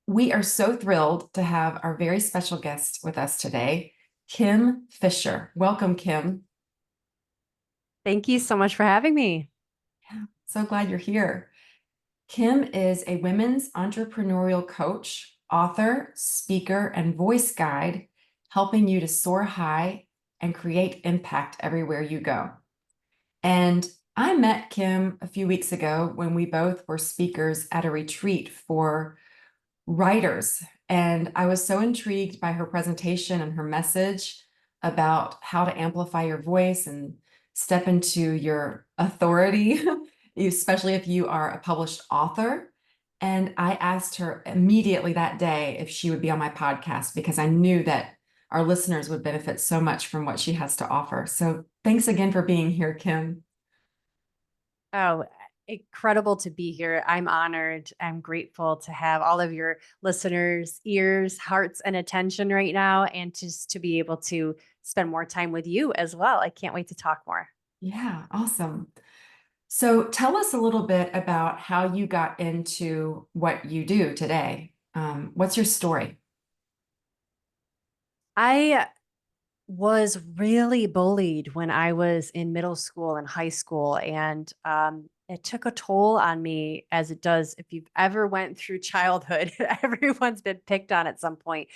We are so thrilled to have our very special guest with us today, Kim Fischer. Welcome, Kim. Thank you so much for having me. Yeah, so glad you're here. Kim is a women's entrepreneurial coach, author, speaker, and voice guide, helping you to soar high and create impact everywhere you go. And I met Kim a few weeks ago when we both were speakers at a retreat for writers. And I was so intrigued by her presentation and her message about how to amplify your voice and step into your authority, especially if you are a published author. And I asked her immediately that day if she would be on my podcast because I knew that our listeners would benefit so much from what she has to offer. So thanks again for being here, Kim. Oh, incredible to be here. I'm honored. I'm grateful to have all of your listeners' ears, hearts, and attention right now, and just to be able to spend more time with you as well. I can't wait to talk more. Yeah, awesome. So tell us a little bit about how you got into what you do today. What's your story? I was really bullied when I was in middle school and high school, and it took a toll on me, as it does if you've ever went through childhood. Everyone's been picked on at some point.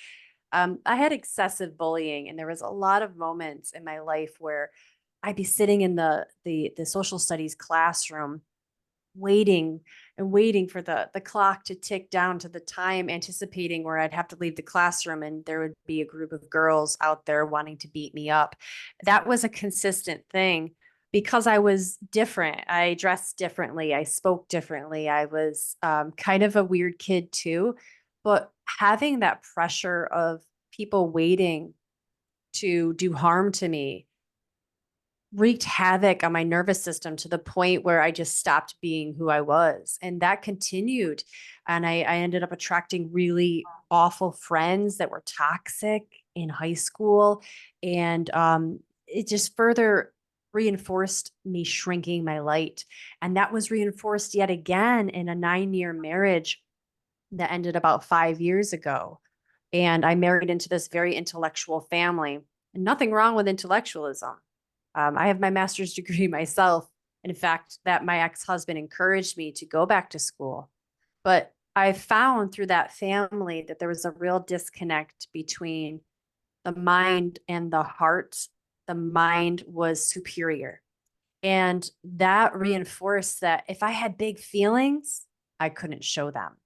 I had excessive bullying, and there was a lot of moments in my life where I'd be sitting in the social studies classroom, waiting and waiting for the clock to tick down to the time, anticipating where I'd have to leave the classroom, and there would be a group of girls out there wanting to beat me up. That was a consistent thing because I was different. I dressed differently. I spoke differently. I was kind of a weird kid too. But having that pressure of people waiting to do harm to me wreaked havoc on my nervous system to the point where I just stopped being who I was. And that continued. And I ended up attracting really awful friends that were toxic in high school. And it just further reinforced me shrinking my light. And that was reinforced yet again in a 9-year marriage that ended about 5 years ago. And I married into this very intellectual family. And nothing wrong with intellectualism. I have my master's degree myself. In fact, that my ex-husband encouraged me to go back to school. But I found through that family that there was a real disconnect between the mind and the heart. The mind was superior. And that reinforced that if I had big feelings, I couldn't show them.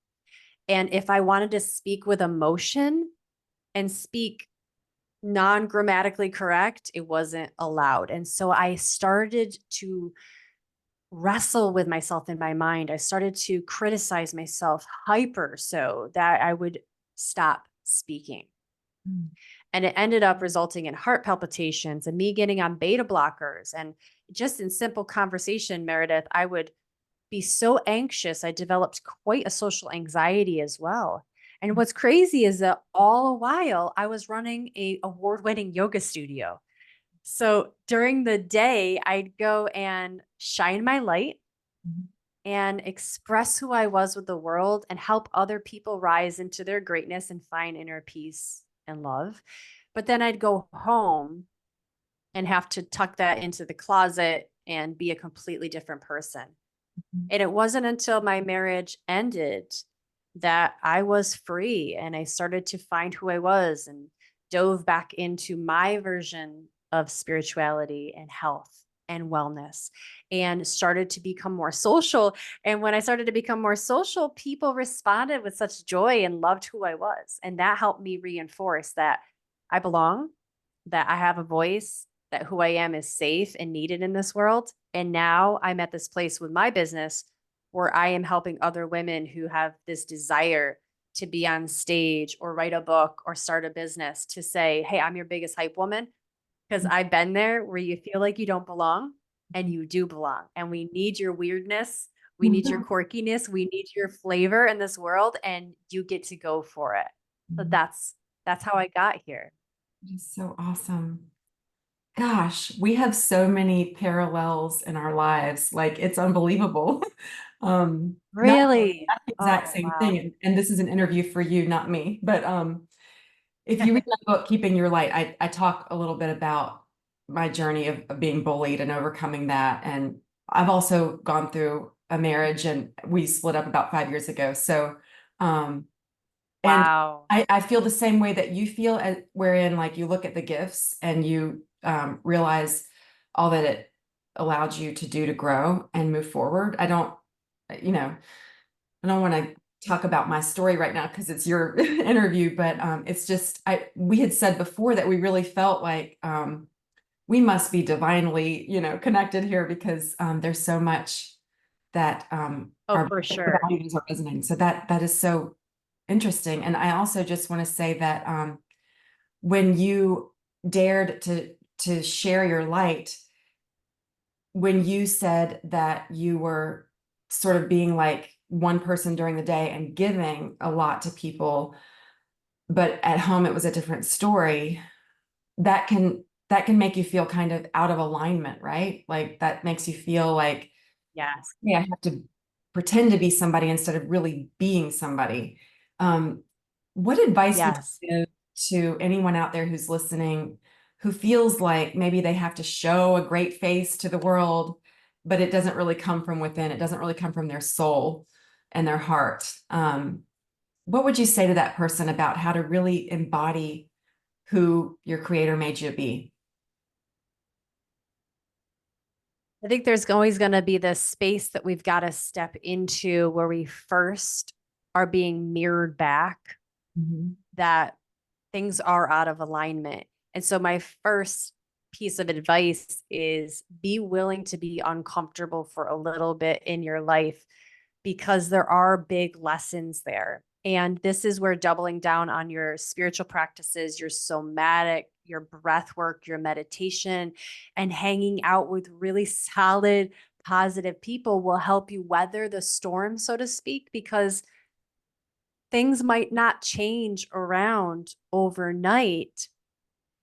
And if I wanted to speak with emotion and speak non-grammatically correct, it wasn't allowed. And so I started to wrestle with myself in my mind. I started to criticize myself hyper so that I would stop speaking. Mm. And it ended up resulting in heart palpitations and me getting on beta blockers. And just in simple conversation, Meredith, I would be so anxious. I developed quite a social anxiety as well. And what's crazy is that all the while I was running a award-winning yoga studio. So during the day, I'd go and shine my light and express who I was with the world and help other people rise into their greatness and find inner peace and love. But then I'd go home and have to tuck that into the closet and be a completely different person. And it wasn't until my marriage ended that I was free and I started to find who I was and dove back into my version of spirituality and health and wellness and started to become more social. And when I started to become more social, people responded with such joy and loved who I was. And that helped me reinforce that I belong, that I have a voice, that who I am is safe and needed in this world. And now I'm at this place with my business where I am helping other women who have this desire to be on stage or write a book or start a business to say, hey, I'm your biggest hype woman. Because I've been there where you feel like you don't belong and you do belong. And we need your weirdness. We need your quirkiness. We need your flavor in this world. And you get to go for it. So that's how I got here. It is so awesome. Gosh, we have so many parallels in our lives. Like it's unbelievable. Not Really? the exact Oh, same wow. thing. And this is an interview for you, not me. But if you read my book, Keeping Your Light, I talk a little bit about my journey of being bullied and overcoming that. And I've also gone through a marriage and we split up about 5 years ago. So um and Wow. I feel the same way that you feel, wherein like you look at the gifts and you realize all that it allowed you to do to grow and move forward. You know, I don't want to talk about my story right now because it's your interview, but it's just we had said before that we really felt like we must be divinely, connected here because there's so much that Oh, our for sure. values are resonating. So that is so interesting. And I also just want to say that when you dared to share your light, when you said that you were sort of being like one person during the day and giving a lot to people, but at home it was a different story, that can make you feel kind of out of alignment, right? Like that makes you feel like, Yes. yeah, I have to pretend to be somebody instead of really being somebody. Um, what advice would Yes. you give to anyone out there who's listening who feels like maybe they have to show a great face to the world, but it doesn't really come from within? It doesn't really come from their soul and their heart. What would you say to that person about how to really embody who your creator made you to be? I think there's always going to be this space that we've got to step into where we first are being mirrored back Mhm. that things are out of alignment. And so, my first piece of advice is be willing to be uncomfortable for a little bit in your life because there are big lessons there. And this is where doubling down on your spiritual practices, your somatic, your breath work, your meditation, and hanging out with really solid, positive people will help you weather the storm, so to speak, because things might not change around overnight,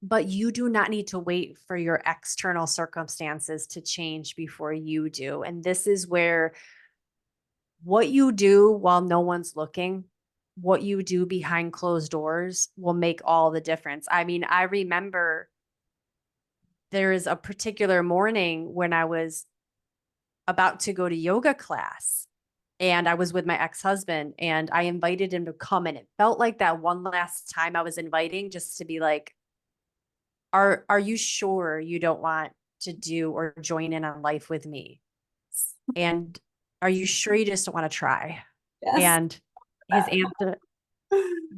but you do not need to wait for your external circumstances to change before you do. And this is where what you do while no one's looking, what you do behind closed doors will make all the difference. I mean, I remember there is a particular morning when I was about to go to yoga class and I was with my ex-husband and I invited him to come and it felt like that one last time I was inviting just to be like, are you sure you don't want to do or join in on life with me? And are you sure you just don't want to try? Yes. And his answer,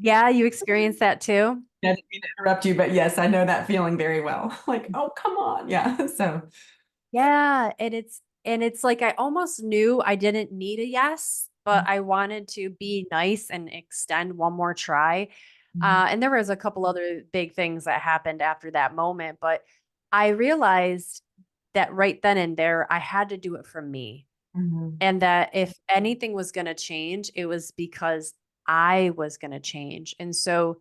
yeah, you experienced that too. I didn't mean to interrupt you, but yes, I know that feeling very well. Like, oh, come on. Yeah. So, Yeah, and it's like I almost knew I didn't need a yes, but I wanted to be nice and extend one more try. mhm, And there was a couple other big things that happened after that moment, but I realized that right then and there, I had to do it for me. mhm, And that if anything was going to change, it was because I was going to change. And so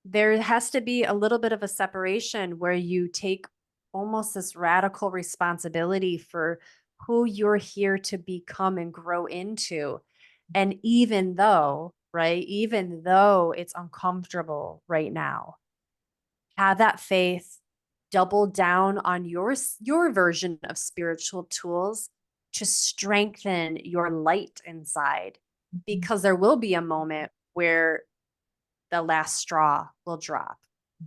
there has to be a little bit of a separation where you take almost this radical responsibility for who you're here to become and grow into. And even though, right, even though it's uncomfortable right now, have that faith, double down on your version of spiritual tools to strengthen your light inside mhm, because there will be a moment where the last straw will drop.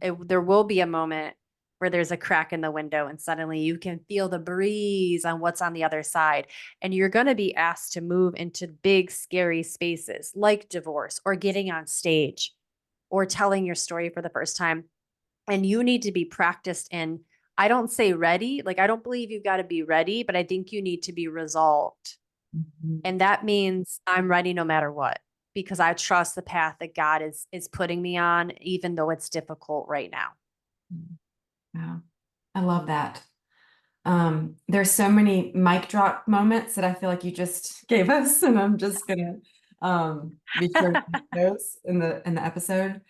There will be a moment where there's a crack in the window and suddenly you can feel the breeze on what's on the other side. And you're going to be asked to move into big, scary spaces like divorce or getting on stage or telling your story for the first time. And you need to be practiced in, I don't say ready, like, I don't believe you've got to be ready, but I think you need to be resolved. mhm, And that means I'm ready no matter what because I trust the path that God is putting me on even though it's difficult right now. mhm. Wow. I love that. There's so many mic drop moments that I feel like you just gave us, and I'm just gonna be sure to put those in the episode.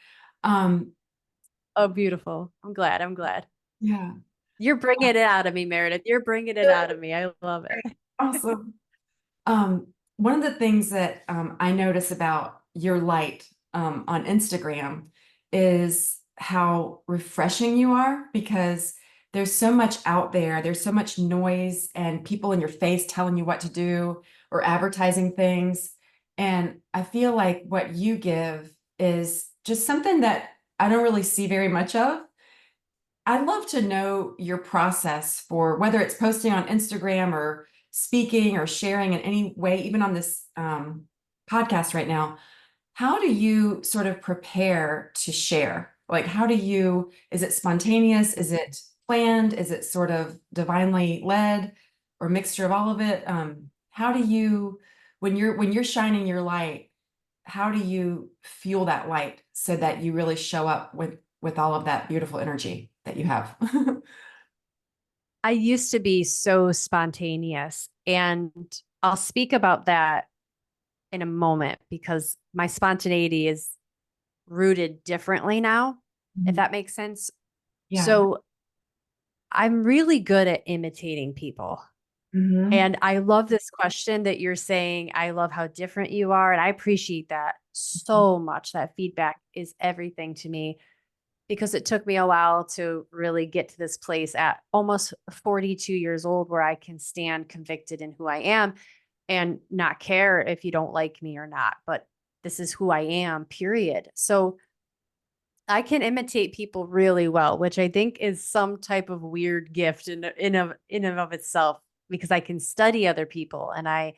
Um, Oh, beautiful. I'm glad. I'm glad. yeah. You're bringing it out of me, Meredith. You're bringing it out of me. I love it. Awesome. One of the things that I notice about your light on Instagram is how refreshing you are because there's so much out there. There's so much noise and people in your face telling you what to do or advertising things. And I feel like what you give is just something that I don't really see very much of. I'd love to know your process for whether it's posting on Instagram or speaking or sharing in any way, even on this podcast right now. How do you sort of prepare to share? Like, is it spontaneous? Is it planned? Is it sort of divinely led or mixture of all of it? How do you, when you're shining your light, how do you fuel that light so that you really show up with all of that beautiful energy that you have? I used to be so spontaneous, and I'll speak about that in a moment because my spontaneity is rooted differently now, if Mhm. that makes sense. Yeah. So I'm really good at imitating people. Hmm. And I love this question that you're saying. I love how different you are. And I appreciate that so much. That feedback is everything to me because it took me a while to really get to this place at almost 42 years old where I can stand convicted in who I am and not care if you don't like me or not. But this is who I am, period. So I can imitate people really well, which I think is some type of weird gift in and of itself because I can study other people and I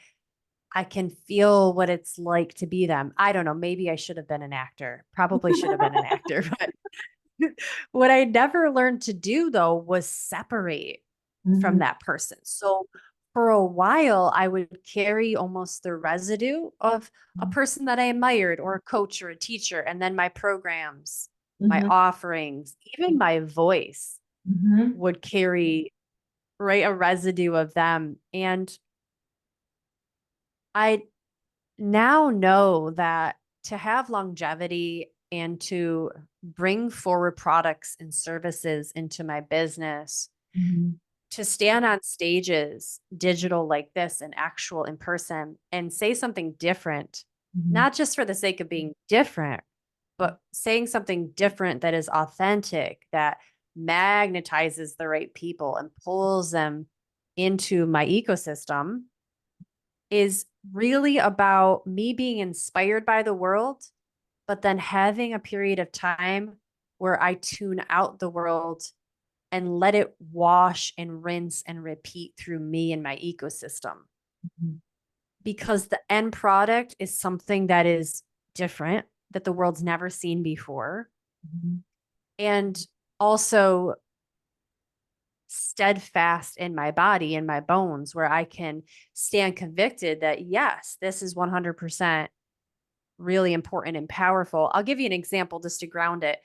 can feel what it's like to be them. I don't know, maybe I should have been an actor. Probably should have been an actor, but what I never learned to do though was separate from Hmm. that person. So for a while, I would carry almost the residue of a person that I admired, or a coach or a teacher, and then my programs, my Hmm. offerings, even my voice Hmm. would carry right a residue of them. And I now know that to have longevity and to bring forward products and services into my business, Hmm. to stand on stages, digital like this and actual in person, and say something different, Hmm. not just for the sake of being different, but saying something different that is authentic, that magnetizes the right people and pulls them into my ecosystem is really about me being inspired by the world, but then having a period of time where I tune out the world and let it wash and rinse and repeat through me and my ecosystem. Because the end product is something that is different, that the world's never seen before. And also steadfast in my body and my bones, where I can stand convicted that, yes, this is 100% really important and powerful. I'll give you an example just to ground it.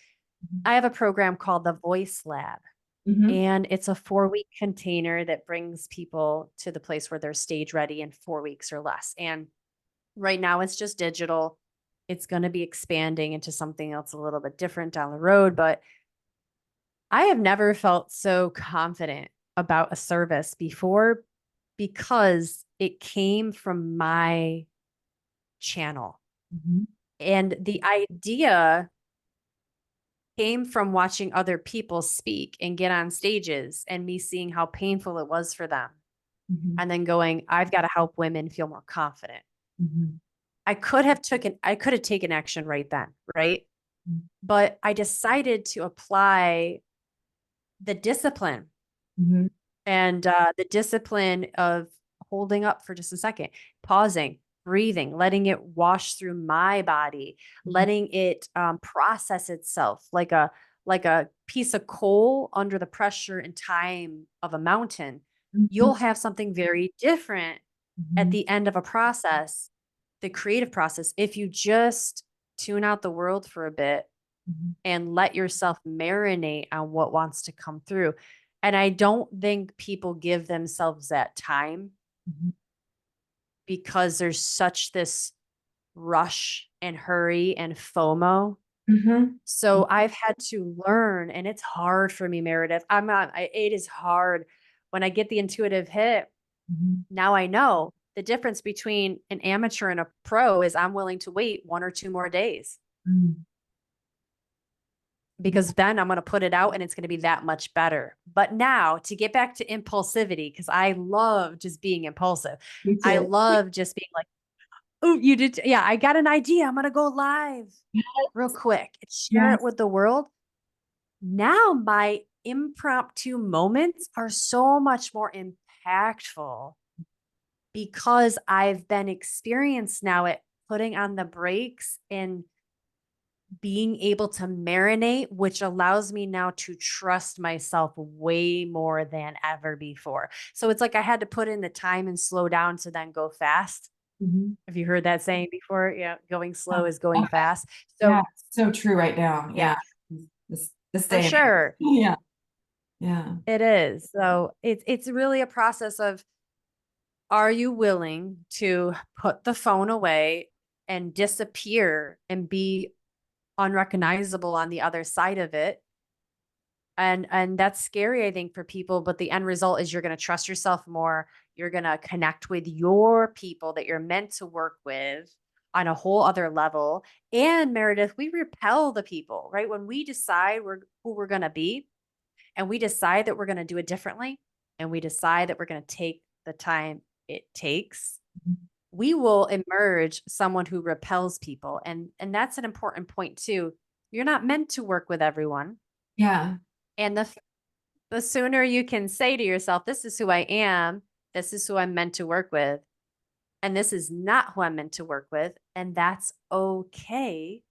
I have a program called the Voice Lab, Hmm. and it's a 4 week container that brings people to the place where they're stage ready in 4 weeks or less. And right now it's just digital. It's going to be expanding into something else a little bit different down the road. But I have never felt so confident about a service before because it came from my channel. Hmm. And the idea came from watching other people speak and get on stages and me seeing how painful it was for them. Hmm. And then going, I've got to help women feel more confident. Hmm. I could have taken action right then, right? But I decided to apply the discipline Hmm. and the discipline of holding up for just a second, pausing, breathing, letting it wash through my body, letting it process itself like a piece of coal under the pressure and time of a mountain. You'll have something very different at Hmm. the end of a process, the creative process, if you just tune out the world for a bit Hmm. and let yourself marinate on what wants to come through. And I don't think people give themselves that time Hmm. because there's such this rush and hurry and FOMO. Mhm. So I've had to learn, and it's hard for me, Meredith. It is hard when I get the intuitive hit. Mhm. Now I know the difference between an amateur and a pro is I'm willing to wait 1 or 2 more days Mm. Yeah, because then I'm going to put it out and it's going to be that much better. But now to get back to impulsivity, because I love just being impulsive. me I too. love just being like, oh, you did. Yeah, I got an idea. I'm going to go live real quick and share it Yes. with the world. Now my impromptu moments are so much more impactful because I've been experienced now at putting on the brakes and being able to marinate, which allows me now to trust myself way more than ever before. So it's like I had to put in the time and slow down to then go fast. Mhm. Have you heard that saying before? Yeah, going slow Oh, is going oh, fast. yeah, So so true right now. yeah, Yeah. This for day and age. sure. Yeah. Yeah. It is. So it's really a process of, are you willing to put the phone away and disappear and be unrecognizable on the other side of it? And that's scary, I think, for people, but the end result is you're going to trust yourself more. You're going to connect with your people that you're meant to work with on a whole other level. And Meredith, we repel the people, right? When we decide who we're going to be, and we decide that we're going to do it differently, and we decide that we're going to take the time it takes, we will emerge someone who repels people. And that's an important point too. You're not meant to work with everyone. Yeah. And the sooner you can say to yourself, this is who I am, this is who I'm meant to work with, and this is not who I'm meant to work with, and that's okay.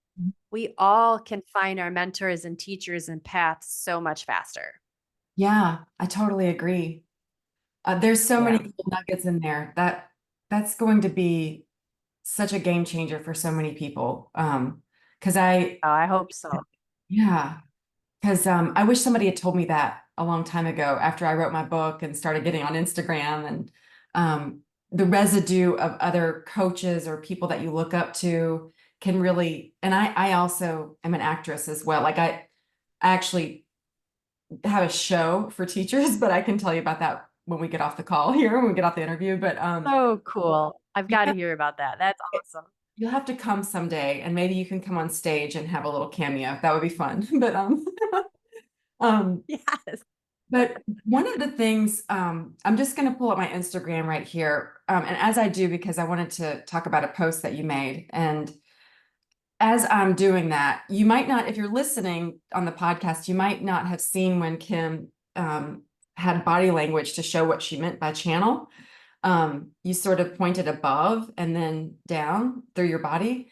We all can find our mentors and teachers and paths so much faster. Yeah, I totally agree. There's so many Yeah. little nuggets in there that's going to be such a game changer for so many people. Because Oh, I hope so. yeah, because I wish somebody had told me that a long time ago after I wrote my book and started getting on Instagram and the residue of other coaches or people that you look up to can really, and I also am an actress as well. Like I actually have a show for teachers, but I can tell you about that when we get off the call here, when we get off the interview. But So cool. I've got to yeah, hear about that. That's awesome. you'll have to come someday and maybe you can come on stage and have a little cameo. That would be fun. But um Yes. but one of the things I'm just going to pull up my Instagram right here. And as I do, because I wanted to talk about a post that you made. And as I'm doing that, you might not, if you're listening on the podcast, you might not have seen when Kim had body language to show what she meant by channel. You sort of pointed above and then down through your body.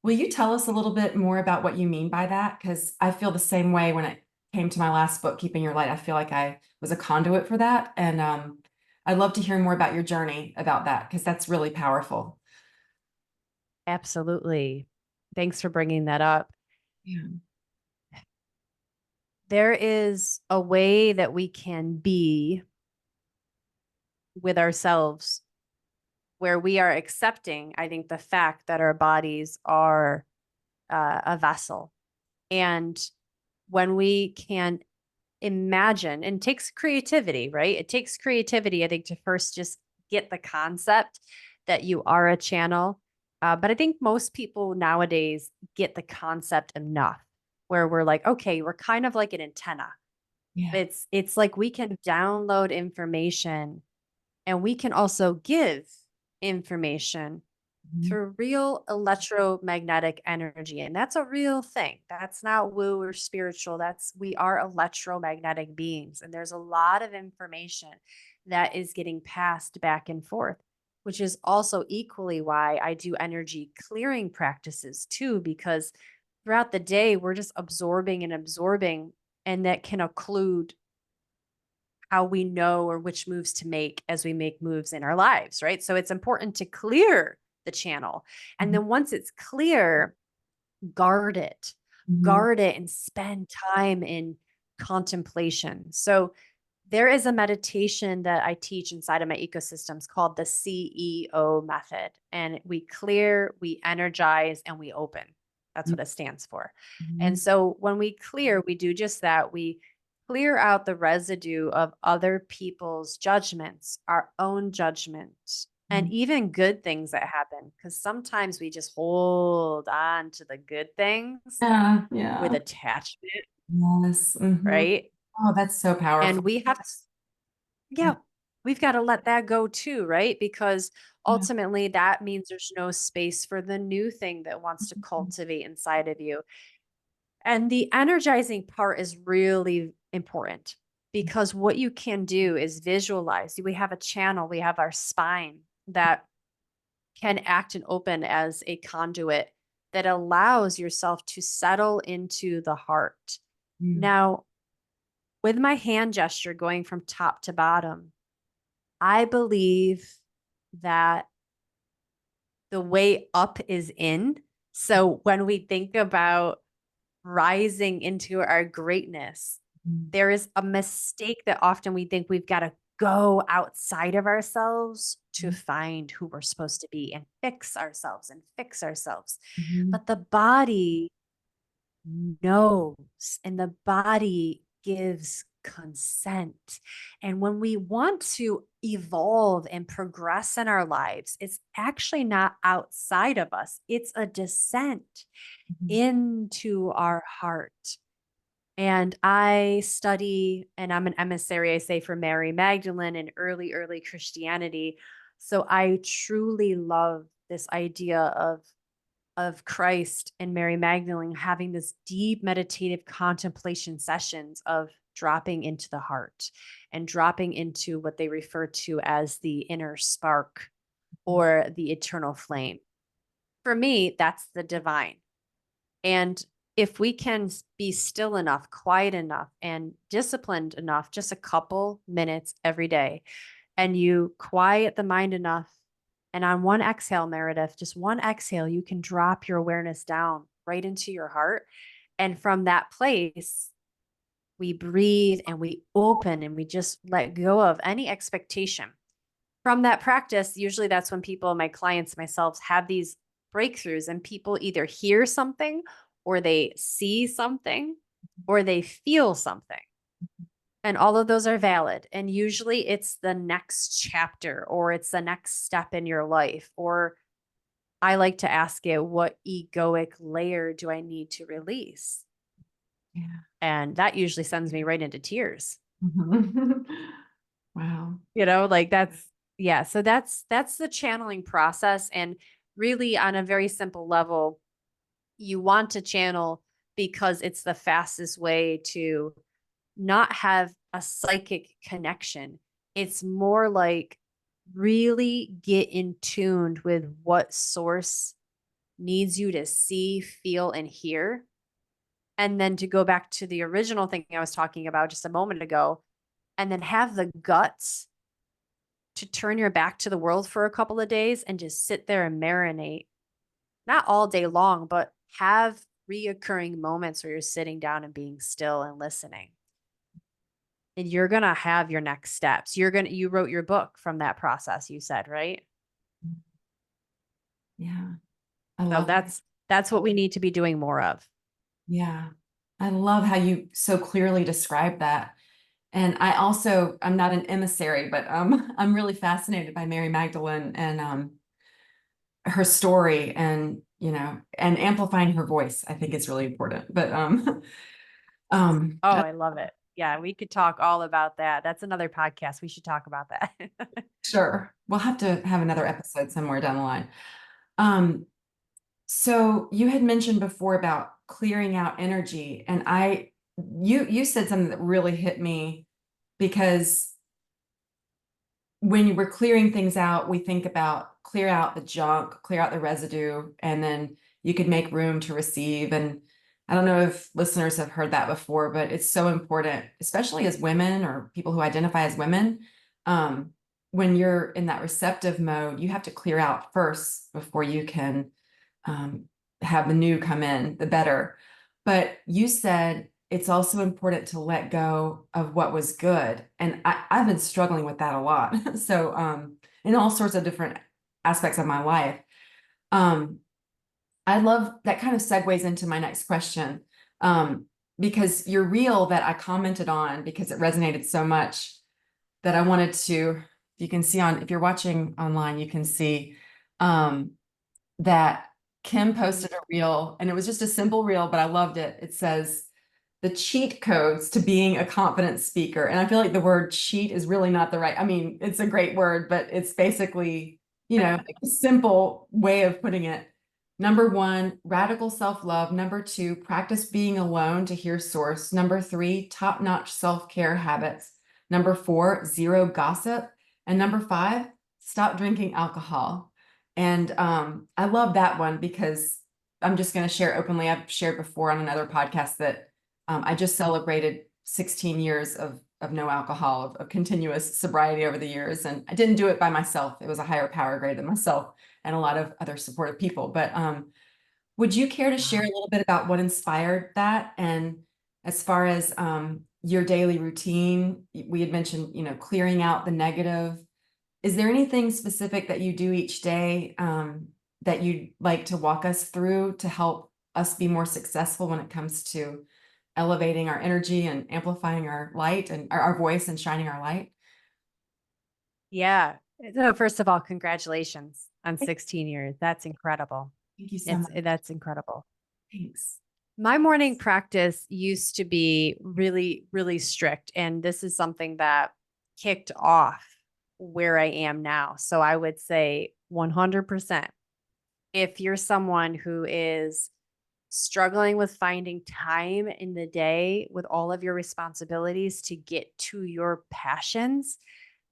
Will you tell us a little bit more about what you mean by that? Because I feel the same way when it came to my last book, Keeping Your Light. I feel like I was a conduit for that. And I'd love to hear more about your journey about that, because that's really powerful. Absolutely. Thanks for bringing that up. Yeah. There is a way that we can be with ourselves where we are accepting, I think, the fact that our bodies are a vessel. And when we can imagine, and it takes creativity, right? It takes creativity, I think, to first just get the concept that you are a channel. But I think most people nowadays get the concept enough where we're like, okay, we're kind of like an antenna. Yeah. It's like we can download information and we can also give information Mhm. through real electromagnetic energy. And that's a real thing. That's not woo or spiritual. We are electromagnetic beings. And there's a lot of information that is getting passed back and forth, which is also equally why I do energy clearing practices too, because throughout the day, we're just absorbing and absorbing. And that can occlude how we know or which moves to make as we make moves in our lives, right? So it's important to clear the channel. And Mhm. then once it's clear, guard it, Mhm. guard it and spend time in contemplation. So there is a meditation that I teach inside of my ecosystems called the CEO method. And we clear, we energize, and we open. That's what it stands for. And Mhm. so when we clear, we do just that. We clear out the residue of other people's judgments, our own judgments, and Mhm. even good things that happen. Because sometimes we just hold on to the good things Yeah, with yeah. attachment, Yes. right? Oh, that's so And powerful. we have to, yeah, we've got to let that go too, right? Because Yeah. ultimately that means there's no space for the new thing that wants to cultivate inside of you. And the energizing part is really important because what you can do is visualize. We have a channel, we have our spine that can act and open as a conduit that allows yourself to settle into the heart. Mm. Now, with my hand gesture going from top to bottom, I believe that the way up is in. So when we think about rising into our greatness, Mm. there is a mistake that often we think we've got to go outside of ourselves to find who we're supposed to be and fix ourselves and fix ourselves. Mhm. But the body knows and the body gives consent. And when we want to evolve and progress in our lives, it's actually not outside of us, it's a descent Mhm. into our heart. And I study, and I'm an emissary, I say, for Mary Magdalene and early Christianity. So I truly love this idea of Christ and Mary Magdalene having this deep meditative contemplation sessions of dropping into the heart and dropping into what they refer to as the inner spark or the eternal flame. For me, that's the divine. And if we can be still enough, quiet enough, and disciplined enough, just a couple minutes every day, and you quiet the mind enough, and on one exhale, Meredith, just one exhale, you can drop your awareness down right into your heart. And from that place, we breathe and we open and we just let go of any expectation. From that practice, usually that's when people, my clients, myself, have these breakthroughs, and people either hear something or they see something or they feel something. And all of those are valid. And usually it's the next chapter or it's the next step in your life. Or I like to ask it, what egoic layer do I need to release? Yeah. And that usually sends me right into tears. Mhm. Wow. Like that's, yeah. So that's the channeling process. And really on a very simple level, you want to channel because it's the fastest way to not have a psychic connection. It's more like really get in tuned with what source needs you to see, feel, and hear. And then to go back to the original thing I was talking about just a moment ago, and then have the guts to turn your back to the world for a couple of days and just sit there and marinate, not all day long, but have reoccurring moments where you're sitting down and being still and listening. And you're going to have your next steps. You wrote your book from that process, you said, right? Yeah. I So love that. that's what we need to be doing more of. Yeah. I love how you so clearly describe that. And I'm not an emissary, but I'm really fascinated by Mary Magdalene and her story and and amplifying her voice, I think is really important. But Oh, I love it. Yeah, we could talk all about that. That's another podcast. We should talk about that. sure, we'll have to have another episode somewhere down the line. Um, so you had mentioned before about clearing out energy, and you said something that really hit me because when you were clearing things out, we think about clear out the junk, clear out the residue, and then you could make room to receive. And I don't know if listeners have heard that before, but it's so important, especially as women or people who identify as women. Um, when you're in that receptive mode, you have to clear out first before you can um, have the new come in, the better. But you said it's also important to let go of what was good. And I've been struggling with that a lot. So, in all sorts of different aspects of my life. Um, I love that kind of segues into my next question. Um, because your reel that I commented on because it resonated so much that I wanted to, you can see on, if you're watching online, you can see um, that Kim posted a reel and it was just a simple reel, but I loved it. It says, the cheat codes to being a confident speaker. And I feel like the word cheat is really not the right, I mean, it's a great word, but it's basically, like a simple way of putting it. Number one, radical self-love. Number two, practice being alone to hear source. Number three, top-notch self-care habits. Number four, zero gossip. And number five, stop drinking alcohol. And I love that one because I'm just going to share openly. I've shared before on another podcast that I just celebrated 16 years of no alcohol, of continuous sobriety over the years. And I didn't do it by myself. It was a higher power greater than myself and a lot of other supportive people. But would you care to share a little bit about what inspired that? And as far as your daily routine, we had mentioned, clearing out the negative. Is there anything specific that you do each day that you'd like to walk us through to help us be more successful when it comes to elevating our energy and amplifying our light and our voice and shining our light? Yeah. So first of all, congratulations on 16 years. That's incredible. Thank you so much. That's incredible. Thanks. My morning practice used to be really, really strict. And this is something that kicked off where I am now. So I would say 100%. If you're someone who is struggling with finding time in the day with all of your responsibilities to get to your passions,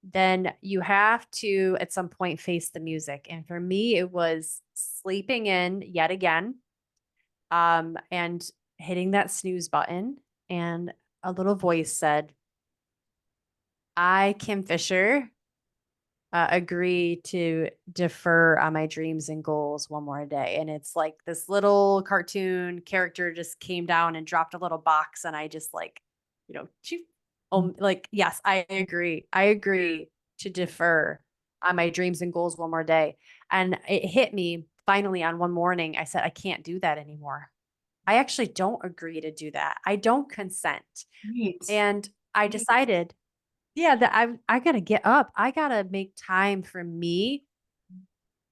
then you have to at some point face the music. And for me, it was sleeping in yet again, and hitting that snooze button. And a little voice said, I, Kim Fisher, agree to defer on my dreams and goals one more day. And it's like this little cartoon character just came down and dropped a little box. And I just like, she, like, yes, I agree. I agree to defer on my dreams and goals one more day. And it hit me finally on one morning. I said, I can't do that anymore. I actually don't agree to do that. I don't consent. Great. And I decided, yeah, that I gotta get up. I gotta make time for me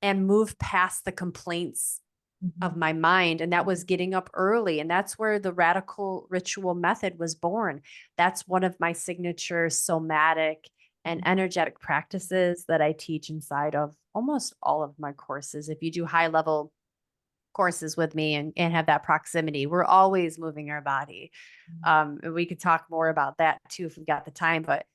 and move past the complaints of Mhm. my mind. And that was getting up early. And that's where the radical ritual method was born. That's one of my signature somatic and energetic practices that I teach inside of almost all of my courses. If you do high level courses with me and have that proximity, we're always moving our body. And we could talk more about that too if we've got the time. But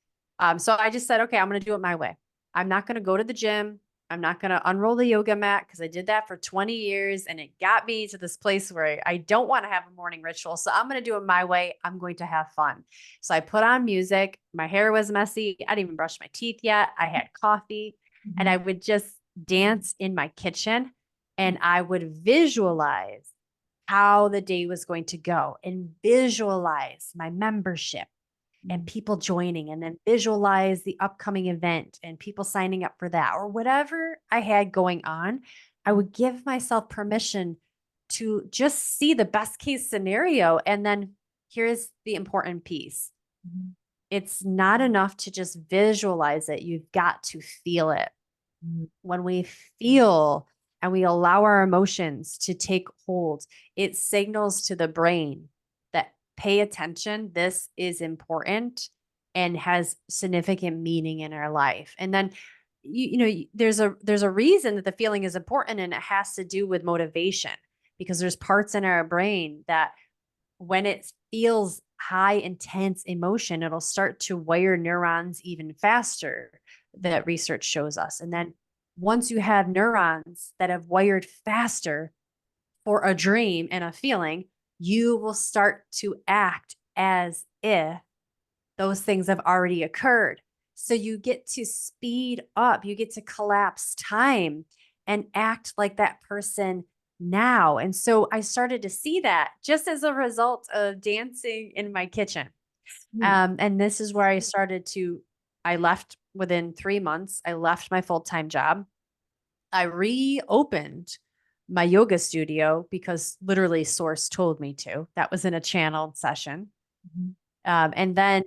so I just said, okay, I'm going to do it my way. I'm not going to go to the gym. I'm not going to unroll the yoga mat because I did that for 20 years and it got me to this place where I don't want to have a morning ritual. So I'm going to do it my way. I'm going to have fun. So I put on music. My hair was messy. I didn't even brush my teeth yet. I had coffee and I would just dance in my kitchen and I would visualize how the day was going to go and visualize my membership and people joining and then visualize the upcoming event and people signing up for that or whatever I had going on. I would give myself permission to just see the best case scenario. And then here's the important piece. It's not enough to just visualize it. You've got to feel it. When we feel and we allow our emotions to take hold, it signals to the brain that pay attention, this is important and has significant meaning in our life. And then there's a reason that the feeling is important, and it has to do with motivation, because there's parts in our brain that when it feels high intense emotion, it'll start to wire neurons even faster, that research shows us. And then once you have neurons that have wired faster for a dream and a feeling, you will start to act as if those things have already occurred. So you get to speed up, you get to collapse time and act like that person now. And so I started to see that just as a result of dancing in my kitchen. And this is where I left within 3 months. I left my full time job. I reopened my yoga studio because literally Source told me to. That was in a channeled session. Mhm. And then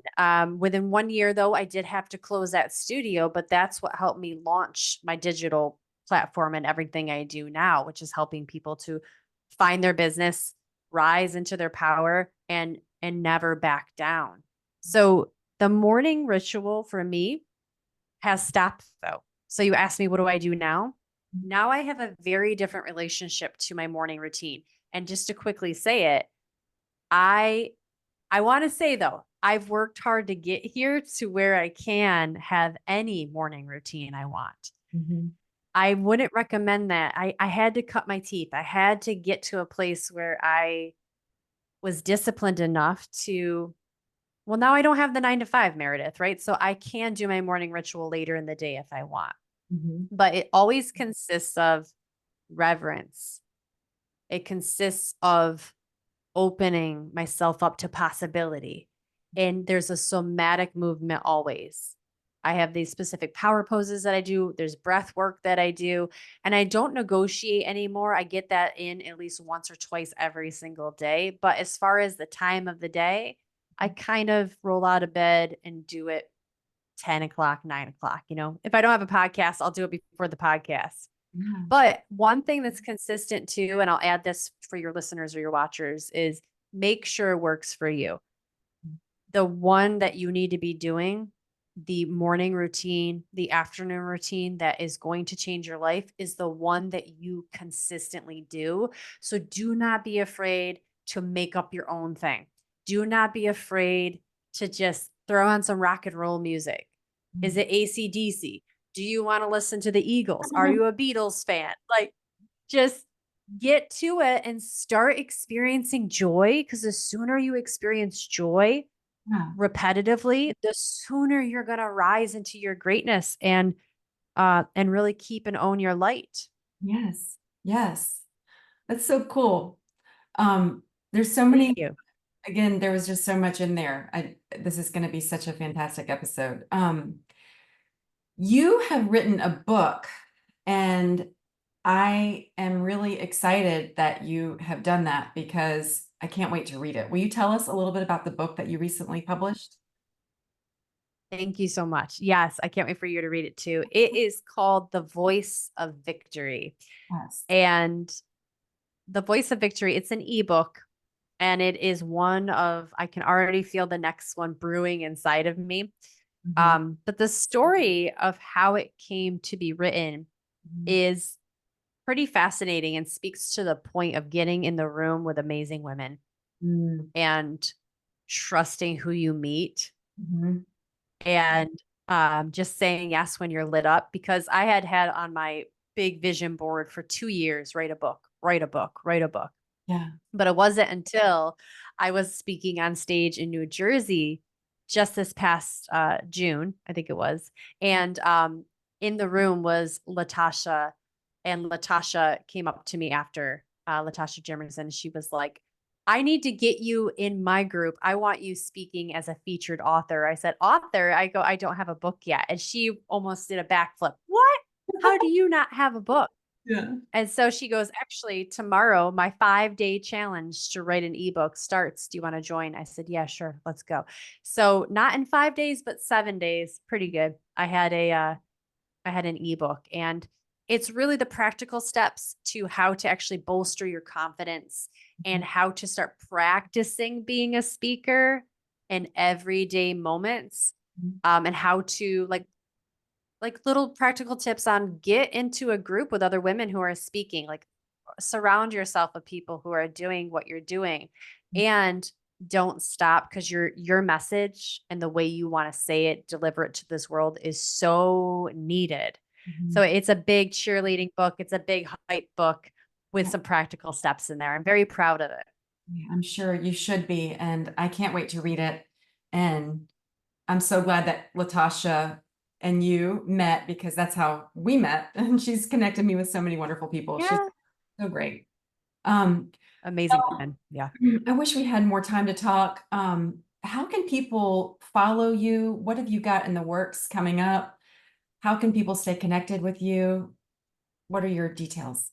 within 1 year, though, I did have to close that studio, but that's what helped me launch my digital platform and everything I do now, which is helping people to find their business, rise into their power, and never back down. So the morning ritual for me has stopped though. So you asked me, what do I do now? Now I have a very different relationship to my morning routine. And just to quickly say it, I I want to say though, I've worked hard to get here to where I can have any morning routine I want. Mhm. I wouldn't recommend that. I had to cut my teeth. I had to get to a place where I was disciplined enough to, well, now I don't have the 9 to 5, Meredith, right? So I can do my morning ritual later in the day if I want. Mhm. But it always consists of reverence. It consists of opening myself up to possibility. And there's a somatic movement always. I have these specific power poses that I do. There's breath work that I do. And I don't negotiate anymore. I get that in at least once or twice every single day. But as far as the time of the day, I kind of roll out of bed and do it 10 o'clock, 9 o'clock. If I don't have a podcast, I'll do it before the podcast. Yeah. But one thing that's consistent too, and I'll add this for your listeners or your watchers, is make sure it works for you. The one that you need to be doing, the morning routine, the afternoon routine that is going to change your life is the one that you consistently do. So do not be afraid to make up your own thing. Do not be afraid to just throw on some rock and roll music. Is Mm. it AC/DC? Do you want to listen to the Eagles? Are you a Beatles fan? Like, just get to it and start experiencing joy, because the sooner you experience joy Yeah. repetitively, the sooner you're going to rise into your greatness and really keep and own your light. Yes. Yes. That's so cool. There's so Thank many, you. again, there was just so much in there. This is going to be such a fantastic episode. You have written a book, and I am really excited that you have done that because I can't wait to read it. Will you tell us a little bit about the book that you recently published? Thank you so much. Yes, I can't wait for you to read it too. It is called The Voice of Victory. Yes. And The Voice of Victory, it's an ebook, and it is one of, I can already feel the next one brewing inside of me. Mhm. But the story of how it came to be written Mhm. is pretty fascinating and speaks to the point of getting in the room with amazing women Mm. and trusting who you meet Mhm. and just saying yes when you're lit up. Because I had on my big vision board for 2 years, write a book, write a book, write a book. Yeah. But it wasn't until I was speaking on stage in New Jersey just this past June, I think it was. And in the room was Latasha. And Latasha came up to me after, Latasha Jimerson. She was like, I need to get you in my group. I want you speaking as a featured author. I said, author? I go, I don't have a book yet. And she almost did a backflip. What? How do you not have a book? Yeah. And so she goes, actually, tomorrow, my 5-day challenge to write an ebook starts. Do you want to join? I said, yeah, sure. Let's go. So not in 5 days, but 7 days. Pretty good. I had an ebook, and it's really the practical steps to how to actually bolster your confidence and how to start practicing being a speaker in everyday moments, Mhm. and how to like little practical tips on get into a group with other women who are speaking, like surround yourself with people who are doing what you're doing, and don't stop, because your message and the way you want to say it, deliver it to this world is so needed. So Mhm. it's a big cheerleading book. It's a big hype book with Yeah. some practical steps in there. I'm very proud of it. Yeah, I'm sure you should be, and I can't wait to read it. And I'm so glad that Latasha and you met because that's how we met. And she's connected me with so many wonderful people. She's Yeah. so great. Um, Amazing women. Yeah. I wish we had more time to talk. How can people follow you? What have you got in the works coming up? How can people stay connected with you? What are your details?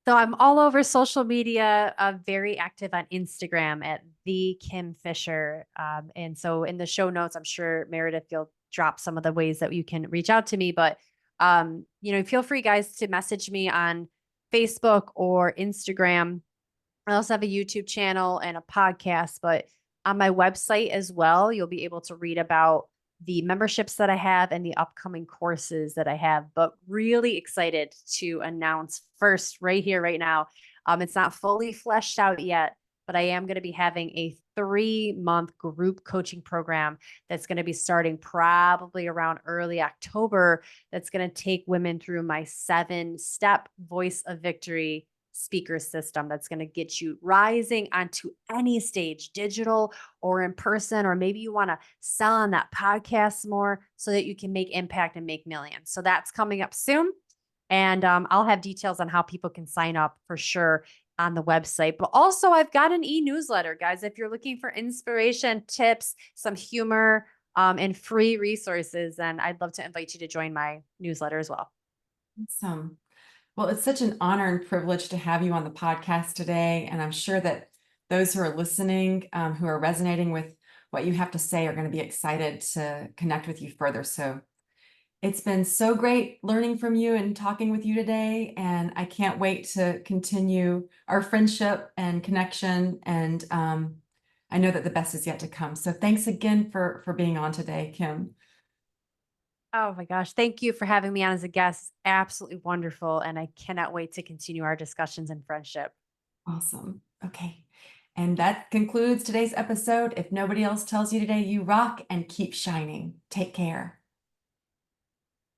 So I'm all over social media, very active on Instagram at the Kim Fisher. And so in the show notes, I'm sure Meredith, you'll drop some of the ways that you can reach out to me. But feel free guys to message me on Facebook or Instagram. I also have a YouTube channel and a podcast, but on my website as well, you'll be able to read about the memberships that I have and the upcoming courses that I have. But really excited to announce first, right here, right now. It's not fully fleshed out yet, but I am going to be having a 3-month group coaching program that's going to be starting probably around early October. That's going to take women through my 7-step voice of victory speaker system that's going to get you rising onto any stage, digital or in person, or maybe you want to sell on that podcast more so that you can make impact and make millions. So that's coming up soon. And I'll have details on how people can sign up for sure on the website. But also, I've got an e-newsletter, guys. If you're looking for inspiration, tips, some humor, and free resources, then I'd love to invite you to join my newsletter as well. Awesome. Well, it's such an honor and privilege to have you on the podcast today. And I'm sure that those who are listening, who are resonating with what you have to say, are going to be excited to connect with you further. So it's been so great learning from you and talking with you today. And I can't wait to continue our friendship and connection. And I know that the best is yet to come. So thanks again for being on today, Kim. Oh my gosh. Thank you for having me on as a guest. Absolutely wonderful. And I cannot wait to continue our discussions and friendship. Awesome. Okay. And that concludes today's episode. If nobody else tells you today, you rock and keep shining. Take care.